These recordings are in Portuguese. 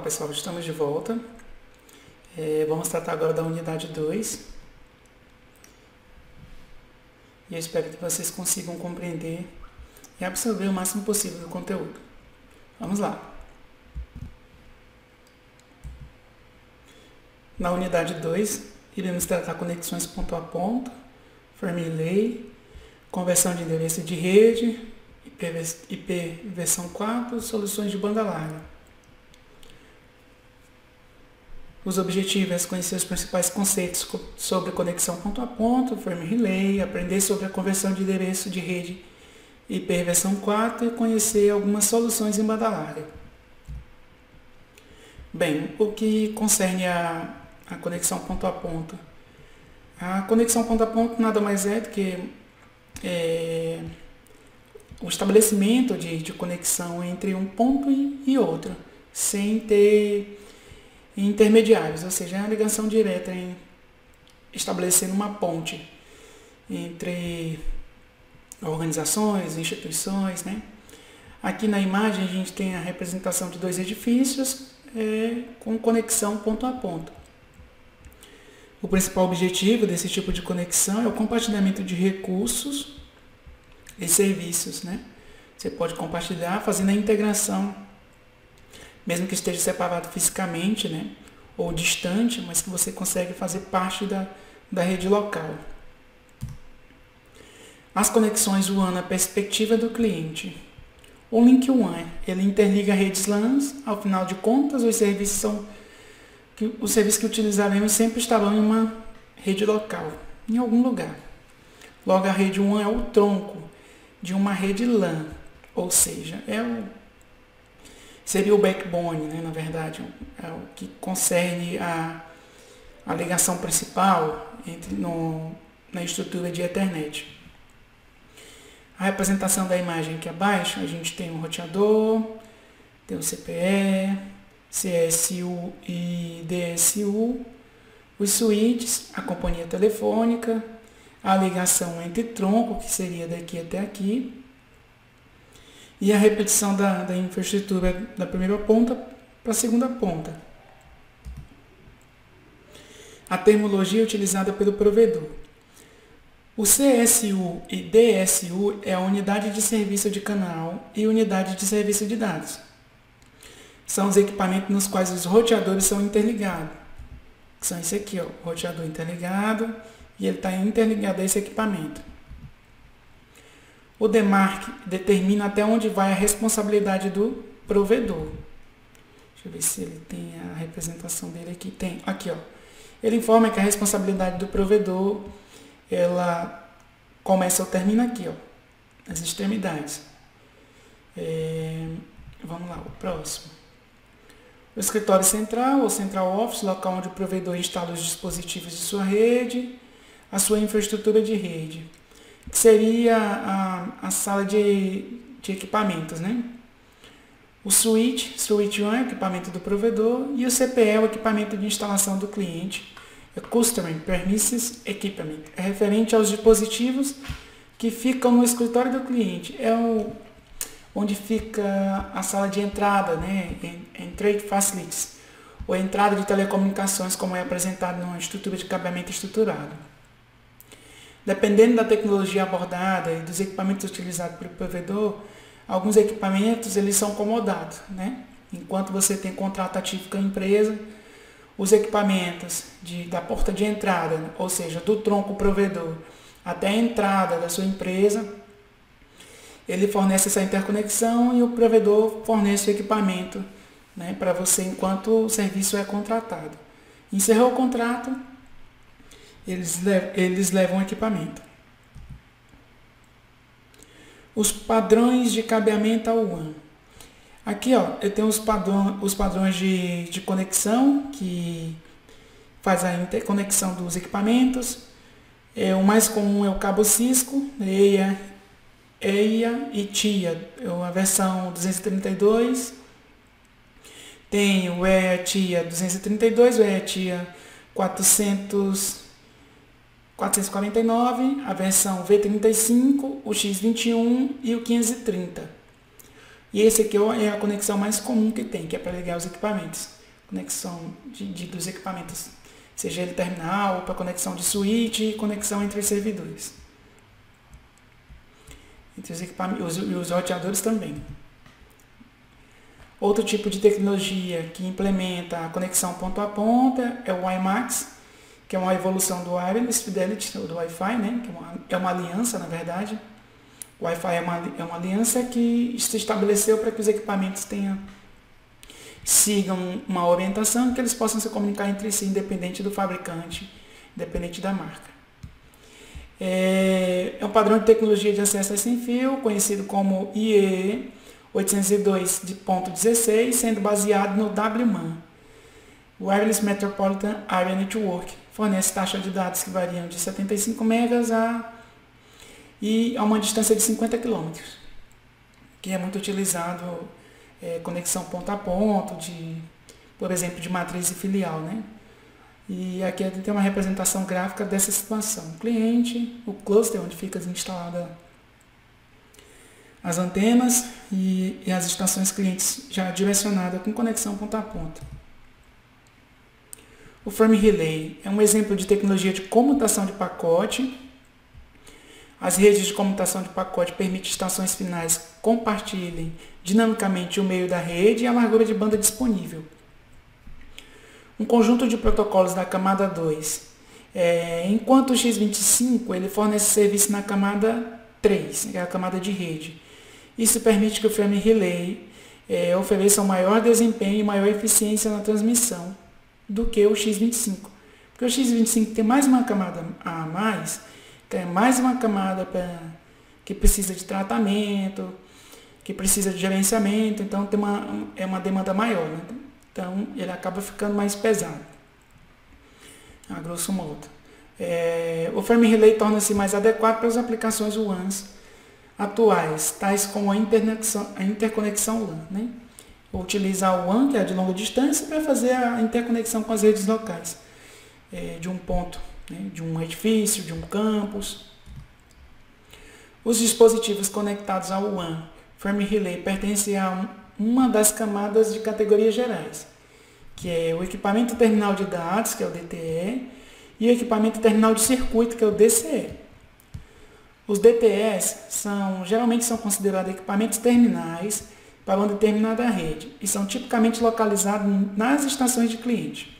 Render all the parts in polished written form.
pessoal, estamos de volta. Vamos tratar agora da unidade 2. E eu espero que vocês consigam compreender e absorver o máximo possível do conteúdo. Vamos lá. Na unidade 2, iremos tratar conexões ponto a ponto, Firm Relay, conversão de endereço de rede, IP versão 4, soluções de banda larga. Os objetivos: conhecer os principais conceitos sobre conexão ponto a ponto, Firm Relay, aprender sobre a conversão de endereço de rede IP versão 4 e conhecer algumas soluções em banda larga. Bem, o que concerne a conexão ponto a ponto. A conexão ponto a ponto nada mais é do que o estabelecimento de conexão entre um ponto e outro, sem ter intermediários, ou seja, é uma ligação direta estabelecendo uma ponte entre organizações, instituições, né? Aqui na imagem a gente tem a representação de dois edifícios com conexão ponto a ponto. O principal objetivo desse tipo de conexão é o compartilhamento de recursos e serviços, né? Você pode compartilhar fazendo a integração, mesmo que esteja separado fisicamente, né? Ou distante, mas que você consegue fazer parte da rede local. As conexões WAN na perspectiva do cliente. O Link WAN, ele interliga redes LANs. Ao final de contas, os serviços que utilizaremos sempre estarão em uma rede local, em algum lugar. Logo, a rede WAN é o tronco de uma rede LAN, ou seja, seria o backbone, né, na verdade, é o que concerne a ligação principal na estrutura de Ethernet. A representação da imagem aqui abaixo, a gente tem um roteador, tem o CPE, CSU e DSU, os switches, a companhia telefônica, a ligação entre tronco, que seria daqui até aqui, e a repetição da infraestrutura da primeira ponta para a segunda ponta. A terminologia utilizada pelo provedor. O CSU e DSU é a unidade de serviço de canal e unidade de serviço de dados. São os equipamentos nos quais os roteadores são interligados. São esse aqui, ó, o roteador interligado, e ele está interligado a esse equipamento. O DMARC determina até onde vai a responsabilidade do provedor. Deixa eu ver se ele tem a representação dele aqui. Tem, aqui, ó. Ele informa que a responsabilidade do provedor, ela começa ou termina aqui, ó, nas extremidades. Vamos lá, o próximo. O escritório central, ou central office, local onde o provedor instala os dispositivos de sua rede, a sua infraestrutura de rede, que seria a sala de equipamentos, né? O switch 1 é o equipamento do provedor e o CPE é o equipamento de instalação do cliente. É Customer Premises Equipment. É referente aos dispositivos que ficam no escritório do cliente. Onde fica a sala de entrada, né? Entry Facilities, ou entrada de telecomunicações, como é apresentado numa estrutura de cabeamento estruturado. Dependendo da tecnologia abordada e dos equipamentos utilizados pelo provedor, alguns equipamentos eles são comodados, né? Enquanto você tem contrato ativo com a empresa, os equipamentos da porta de entrada, ou seja, do tronco provedor até a entrada da sua empresa, ele fornece essa interconexão e o provedor fornece o equipamento, né, para você enquanto o serviço é contratado. Encerrou o contrato, eles levam o equipamento. Os padrões de cabeamento ao WAN. Aqui, ó, eu tenho os padrões de conexão, que faz a interconexão dos equipamentos. O mais comum é o cabo Cisco, EIA e TIA, a versão 232. Tem o EIA TIA 232, o EIA TIA 449, a versão V35, o X21 e o 530. E esse aqui é a conexão mais comum que tem, que é para ligar os equipamentos. Conexão dos equipamentos, seja ele terminal, ou para conexão de switch e conexão entre os servidores. Entre os equipamentos e os roteadores também. Outro tipo de tecnologia que implementa a conexão ponto a ponta é o WiMAX, que é uma evolução do Wireless Fidelity, ou do Wi-Fi, né? Que é uma aliança, na verdade. O Wi-Fi é uma aliança que se estabeleceu para que os equipamentos sigam uma orientação e que eles possam se comunicar entre si, independente do fabricante, independente da marca. É um padrão de tecnologia de acesso sem fio, conhecido como IEEE 802.16, sendo baseado no WMAN. Wireless Metropolitan Area Network fornece taxas de dados que variam de 75 megas e a uma distância de 50 km, que é muito utilizado conexão ponto a ponto, por exemplo, de matriz e filial, né? E aqui tem uma representação gráfica dessa situação. O cliente, o cluster onde fica instalada as antenas e as estações clientes já direcionadas com conexão ponto a ponto. O Frame Relay é um exemplo de tecnologia de comutação de pacote. As redes de comutação de pacote permitem que estações finais compartilhem dinamicamente o meio da rede e a largura de banda disponível. Um conjunto de protocolos da camada 2. Enquanto o X25 ele fornece serviço na camada 3, que é a camada de rede. Isso permite que o Frame Relay ofereça um maior desempenho e maior eficiência na transmissão do que o X25. Porque o X25 tem mais uma camada a mais, tem mais uma camada que precisa de tratamento, que precisa de gerenciamento, então é uma demanda maior, né? Então ele acaba ficando mais pesado, a grosso modo. O Frame Relay torna-se mais adequado para as aplicações WANs atuais, tais como a interconexão LAN, né? Utilizar o WAN, que é de longa distância, para fazer a interconexão com as redes locais, de um ponto, né? De um edifício, de um campus. Os dispositivos conectados ao WAN Frame Relay pertencem a uma das camadas de categorias gerais, que é o equipamento terminal de dados, que é o DTE, e o equipamento terminal de circuito, que é o DCE. Os DTEs geralmente são considerados equipamentos terminais para uma determinada rede e são tipicamente localizados nas estações de cliente.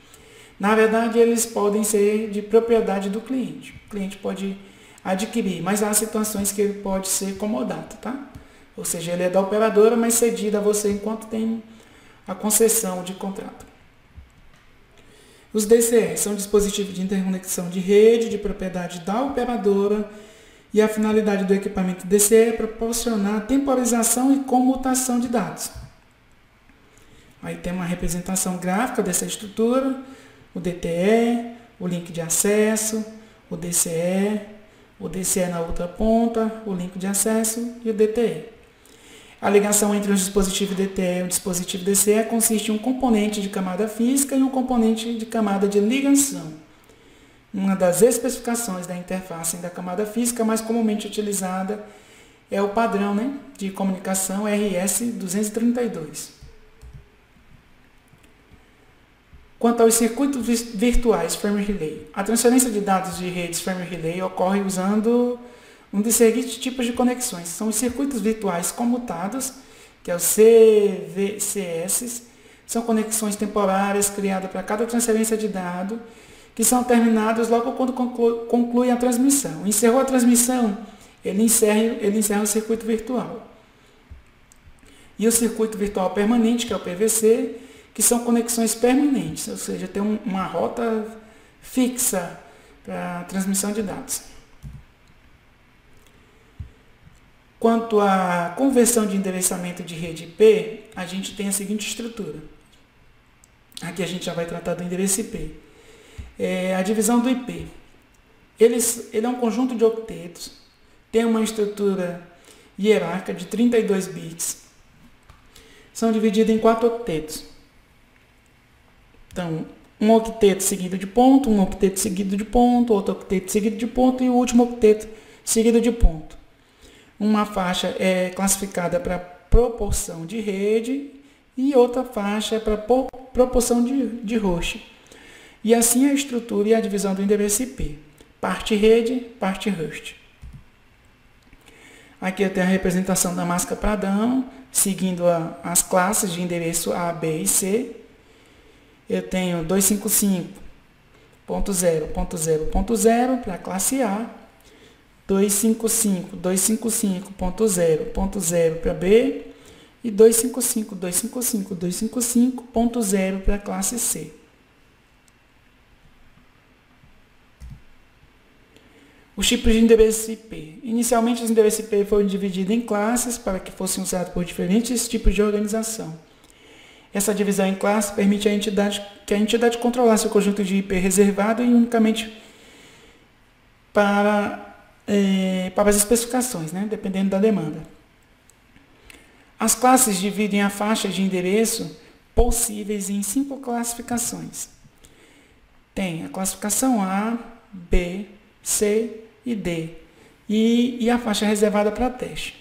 Na verdade, eles podem ser de propriedade do cliente. O cliente pode adquirir, mas há situações que ele pode ser comodato, tá? Ou seja, ele é da operadora, mas cedido a você enquanto tem a concessão de contrato. Os DCE são dispositivos de interconexão de rede de propriedade da operadora e a finalidade do equipamento DCE é proporcionar temporização e comutação de dados. Aí tem uma representação gráfica dessa estrutura, o DTE, o link de acesso, o DCE na outra ponta, o link de acesso e o DTE. A ligação entre o dispositivo DTE e o dispositivo DCE consiste em um componente de camada física e um componente de camada de ligação. Uma das especificações da interface da camada física mais comumente utilizada é o padrão, né, de comunicação RS-232. Quanto aos circuitos virtuais Frame Relay, a transferência de dados de redes Frame Relay ocorre usando um dos seguintes tipos de conexões. São os circuitos virtuais comutados, que é o CVCS, são conexões temporárias criadas para cada transferência de dado, que são terminadas logo quando conclui a transmissão. Encerrou a transmissão, ele encerra o circuito virtual. E o circuito virtual permanente, que é o PVC, que são conexões permanentes, ou seja, tem uma rota fixa para a transmissão de dados. Quanto à conversão de endereçamento de rede IP, a gente tem a seguinte estrutura. Aqui a gente já vai tratar do endereço IP. A divisão do IP. Ele é um conjunto de octetos, tem uma estrutura hierárquica de 32 bits, são divididos em 4 octetos. Então, um octeto seguido de ponto, um octeto seguido de ponto, outro octeto seguido de ponto e o último octeto seguido de ponto. Uma faixa é classificada para proporção de rede e outra faixa para proporção de host. E assim a estrutura e a divisão do endereço IP. Parte rede, parte host. Aqui eu tenho a representação da máscara padrão, seguindo as classes de endereço A, B e C. Eu tenho 255.0.0.0 para a classe A, 255.255.0.0 para B e 255.255.255.0 para a classe C. Os tipos de endereço IP. Inicialmente, os endereços IP foram divididos em classes para que fossem usados por diferentes tipos de organização. Essa divisão em classes permite que a entidade controlasse o conjunto de IP reservado e unicamente para as especificações, né, dependendo da demanda. As classes dividem a faixa de endereço possíveis em 5 classificações. Tem a classificação A, B, C e D, e a faixa reservada para teste.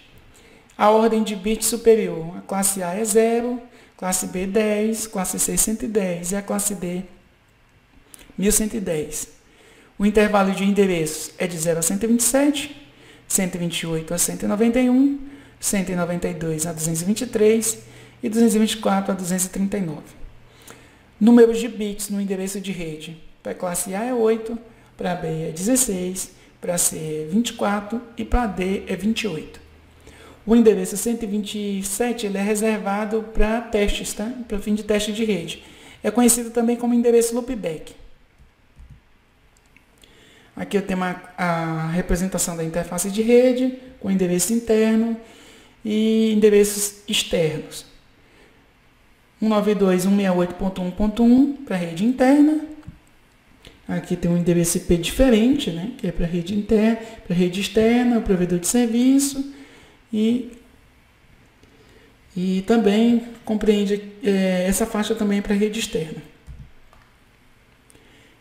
A ordem de bits superior, a classe A é 0, classe B 10, classe C 110 e a classe D 1110. O intervalo de endereços é de 0 a 127, 128 a 191, 192 a 223 e 224 a 239. Números de bits no endereço de rede. Para a classe A é 8, para B é 16, para C é 24 e para D é 28. O endereço 127 ele é reservado para testes, tá? Para fim de teste de rede. É conhecido também como endereço loopback. Aqui eu tenho a representação da interface de rede, com endereço interno e endereços externos. 192.168.1.1 para a rede interna. Aqui tem um endereço IP diferente, né, que é para a rede interna, para a rede externa, o provedor de serviço e também compreende essa faixa também para a rede externa.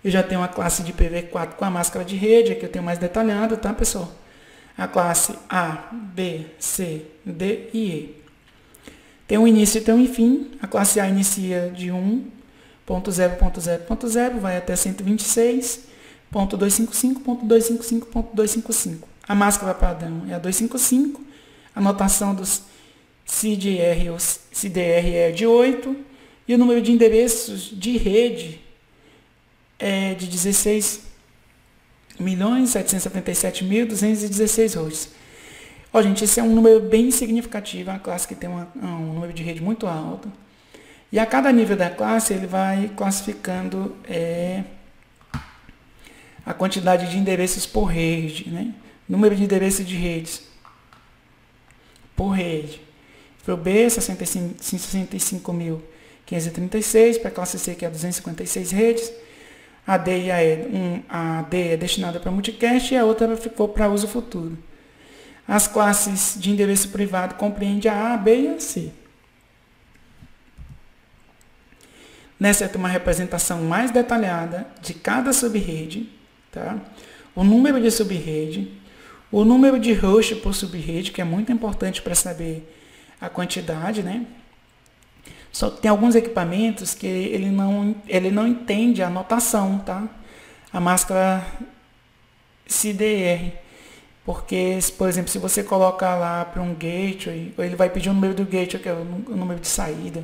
Eu já tenho a classe de IPv4 com a máscara de rede, aqui eu tenho mais detalhado, tá, pessoal? A classe A, B, C, D e E. Tem um início e tem um fim. A classe A inicia de 1.0.0.0, vai até 126.255.255.255. A máscara padrão é a 255. A notação dos CDR é de 8. E o número de endereços de rede é de 16.777.216 hosts. Ó, gente, esse é um número bem significativo. É uma classe que tem um número de rede muito alto. E a cada nível da classe, ele vai classificando a quantidade de endereços por rede, né? Número de endereços de redes por rede. Para o B, 65.536, para a classe C, que é 256 redes. A D e a D é destinada para multicast e a outra ficou para uso futuro. As classes de endereço privado compreendem a A, B e a C. Nessa tem uma representação mais detalhada de cada subrede, tá? O número de subrede, o número de host por subrede, que é muito importante para saber a quantidade, né? Só que tem alguns equipamentos que ele não entende a notação, tá? A máscara CDR. Porque, por exemplo, se você colocar lá para um gateway, ele vai pedir o número do gateway, que é o número de saída.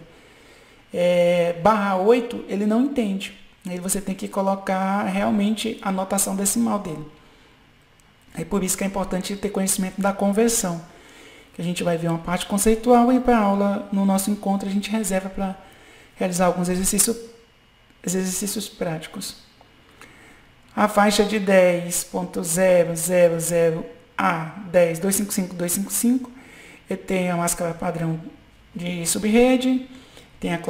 /8, ele não entende. Aí você tem que colocar realmente a notação decimal dele. Aí por isso que é importante ter conhecimento da conversão. Que a gente vai ver uma parte conceitual e para a aula, no nosso encontro, a gente reserva para realizar alguns exercícios práticos. A faixa de 10.000 a 10.255.255, ele tem a máscara padrão de subrede, tem a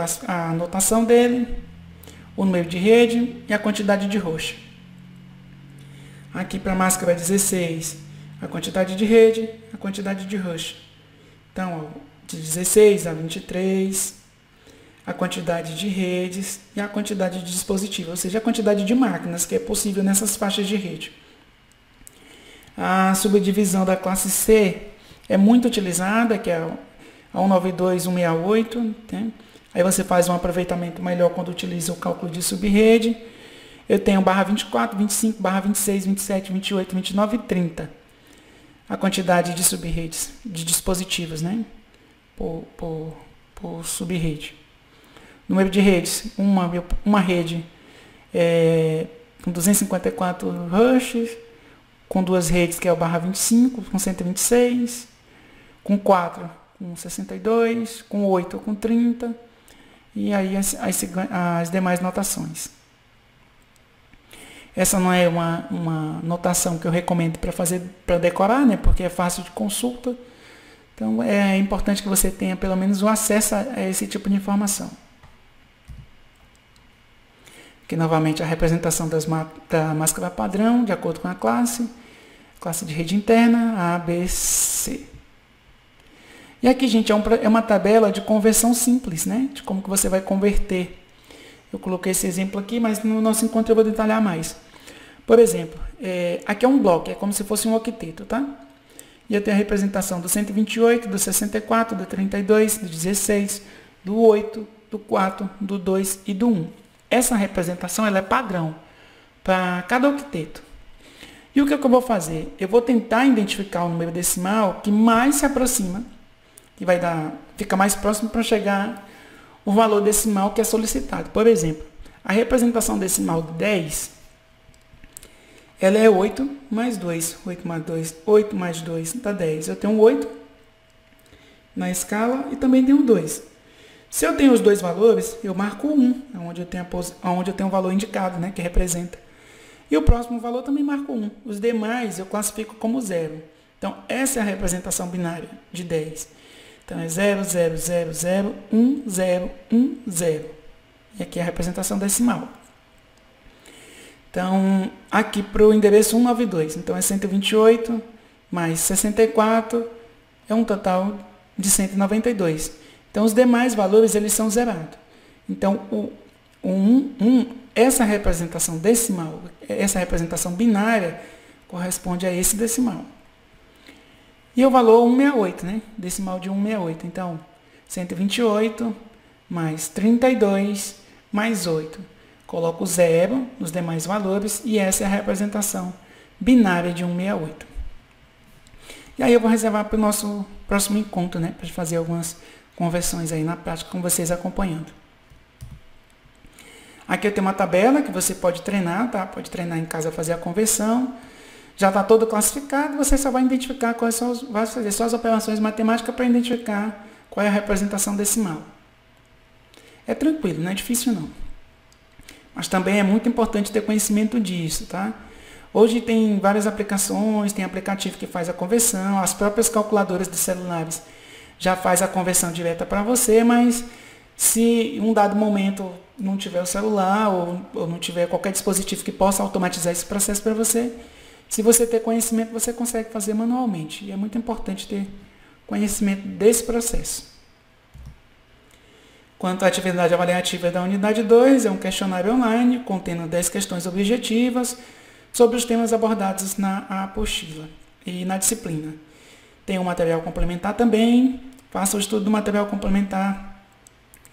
anotação dele, o número de rede e a quantidade de host. Aqui para a máscara 16, a quantidade de rede, a quantidade de host. Então, ó, de 16 a 23, a quantidade de redes e a quantidade de dispositivos, ou seja, a quantidade de máquinas que é possível nessas faixas de rede. A subdivisão da classe C é muito utilizada, que é a 192, 168, né? Aí você faz um aproveitamento melhor quando utiliza o cálculo de subrede. Eu tenho barra 24, 25, barra 26, 27, 28, 29 e 30. A quantidade de subredes, de dispositivos, né? Por subrede. Número de redes, uma rede com 254 rushes, com duas redes, que é o barra 25, com 126, com 4, com 62, com 8, com 30, e aí as demais notações. Essa não é uma notação que eu recomendo para decorar, né? Porque é fácil de consulta. Então é importante que você tenha pelo menos o acesso a esse tipo de informação. Aqui novamente a representação da máscara padrão, de acordo com a classe de rede interna, A, B, C. E aqui, gente, é uma tabela de conversão simples, né? De como que você vai converter. Eu coloquei esse exemplo aqui, mas no nosso encontro eu vou detalhar mais. Por exemplo, aqui é um bloco, é como se fosse um octeto, tá? E eu tenho a representação do 128, do 64, do 32, do 16, do 8, do 4, do 2 e do 1. Essa representação ela é padrão para cada octeto. E o que eu vou fazer? Eu vou tentar identificar o número decimal que mais se aproxima, que fica mais próximo para chegar o valor decimal que é solicitado. Por exemplo, a representação decimal de 10, ela é 8 mais 2. 8 mais 2, 8 mais 2 dá 10. Eu tenho um 8 na escala e também tenho um 2. Se eu tenho os dois valores, eu marco 1, onde eu tenho o valor indicado, né, que representa. E o próximo valor também marco 1. Os demais eu classifico como 0. Então, essa é a representação binária de 10. Então, é 0, 0, 0, 0, 1, 0, 1, 0. E aqui é a representação decimal. Então, aqui para o endereço 192. Então, é 128 mais 64, é um total de 192. Então, os demais valores, eles são zerados. Então, essa representação decimal, essa representação binária, corresponde a esse decimal. E o valor 168, né? Decimal de 168. Então, 128 mais 32 mais 8. Coloco 0 nos demais valores e essa é a representação binária de 168. E aí eu vou reservar para o nosso próximo encontro, né? Para fazer algumas conversões aí na prática com vocês acompanhando. Aqui eu tenho uma tabela que você pode treinar, tá? Pode treinar em casa, fazer a conversão. Já está todo classificado, você só vai identificar vai fazer só as operações matemáticas para identificar qual é a representação decimal. É tranquilo, não é difícil não. Mas também é muito importante ter conhecimento disso, tá? Hoje tem várias aplicações, tem aplicativo que faz a conversão, as próprias calculadoras de celulares já faz a conversão direta para você, mas se em um dado momento não tiver o celular ou não tiver qualquer dispositivo que possa automatizar esse processo para você, se você ter conhecimento, você consegue fazer manualmente. E é muito importante ter conhecimento desse processo. Quanto à atividade avaliativa da unidade 2, é um questionário online contendo 10 questões objetivas sobre os temas abordados na apostila e na disciplina. Tem um material complementar também. Faça o estudo do material complementar.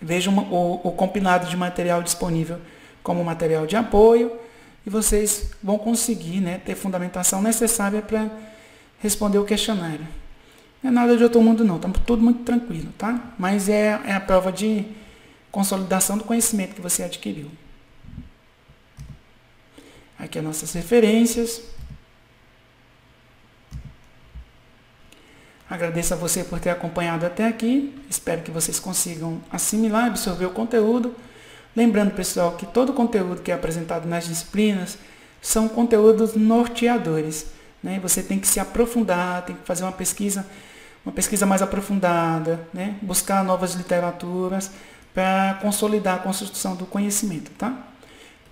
Veja o compilado de material disponível como material de apoio. E vocês vão conseguir, né, ter fundamentação necessária para responder o questionário. Não é nada de outro mundo não, está tudo muito tranquilo, tá? Mas é a prova de consolidação do conhecimento que você adquiriu. Aqui as nossas referências. Agradeço a você por ter acompanhado até aqui. Espero que vocês consigam assimilar, absorver o conteúdo. Lembrando, pessoal, que todo o conteúdo que é apresentado nas disciplinas são conteúdos norteadores, né? Você tem que se aprofundar, tem que fazer uma pesquisa mais aprofundada, né? Buscar novas literaturas para consolidar a construção do conhecimento, tá?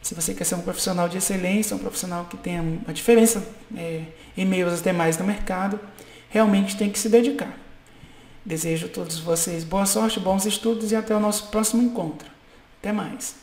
Se você quer ser um profissional de excelência, um profissional que tenha uma diferença em meio aos demais do mercado, realmente tem que se dedicar. Desejo a todos vocês boa sorte, bons estudos e até o nosso próximo encontro. Até mais.